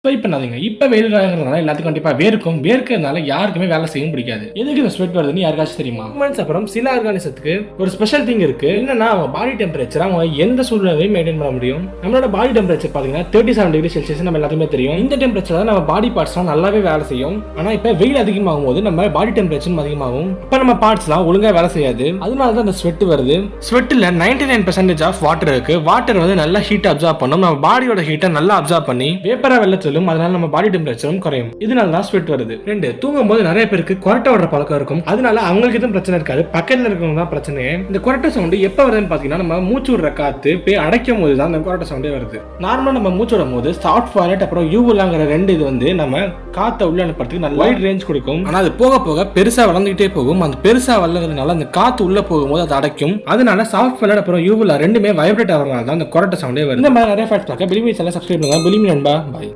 Swipe பண்ணாதீங்க. இப்ப வெயில் காலங்கிறதுனால எல்லாத்துக்கும் கண்டிப்பா வேர்க்கும். வேர்க்கிறதுனால யாருக்குமே வேலை செய்ய பிடிக்காது. எதுக்கு இந்த ஸ்வெட் வருதுன்னு யாருக்காச்சும் தெரியுமா? ஹியூமன்ஸ் அப்புறம் சில ஆர்கானிசத்துக்கு ஒரு ஸ்பெஷல் திங் இருக்கு. என்னன்னா அவங்க பாடி டெம்பரேச்சர் அவங்க எந்த சூழ்நிலையும் மெயின்டைன் பண்ண முடியும். நம்மளோட பாடி டெம்பரேச்சர் பாத்தீங்கன்னா 37 டிகிரி செல்சியஸ் நம்ம எல்லாத்துக்குமே தெரியும். இந்த டெம்பரேச்சர் தான் நம்ம பாடி பார்ட்ஸ்லாம் நல்லாவே வேலை செய்யும். ஆனா இப்ப வெயில் அதிகமாகும் போது நம்ம பாடி டெம்பரேச்சர் அதிகமாகும். அப்ப நம்ம பார்ட்ஸ்லாம் ஒழுங்கா வேலை செய்யாது. அதனால தான் அந்த ஸ்வெட் வருது. ஸ்வெட்ல 99% ஆஃப் வாட்டர் இருக்கு. வாட்டர் வந்து நல்லா ஹீட் அப்சார்ப் பண்ணும். நம்ம பாடியோட ஹீட்டை நல்லா அப்சார்ப் பண்ணி வேப்பரா வெளில செல்லும். அதனால நம்ம பாடி டெம்பரேச்சரும் குறையும். இதனால தான் ஸ்வெட் வருது. 2 தூங்கும் போது நிறைய பேருக்கு கொரட்டை வர பழக்கம் இருக்கும். அதனால அவங்களுக்கு எதுவும் பிரச்சனை இருக்காது. பக்கத்துல இருக்கவங்க தான் பிரச்சனையே. இந்த கொரட்டை சவுண்ட் எப்ப வருதுன்னு பாத்தீங்கன்னா நம்ம மூச்சு விடுற காத்து போய் அடைக்கும் போது தான் இந்த கொரட்டை சவுண்டே வருது. நார்மலா நம்ம மூச்சு விடும் போது சாஃப்ட் வாலெட் அப்புறம் யூலாங்கிற 2 இது வந்து நம்ம காத்தை உள்ள அனுப்புறதுக்கு நல்ல வைட் ரேஞ்ச் கொடுக்கும். ஆனா அது போக போக பெருசா வளர்ந்துகிட்டே போகும். அந்த பெருசா வளர்றதுனால அந்த காத்து உள்ள போகும்போது அது அடைக்கும். அதனால சாஃப்ட் வாலெட் அப்புறம் யூல 2மே வைப்ரேட் ஆகிறதுனால தான் அந்த கொரட்டை சவுண்டே வருது. இந்த மாதிரி நிறைய ஃபேக்ட்ஸ் பார்க்க பிலிமி சேனலை சப்ஸ்கிரைப் பண்ணுங்க. பிலிமி நண்பா, பாய்.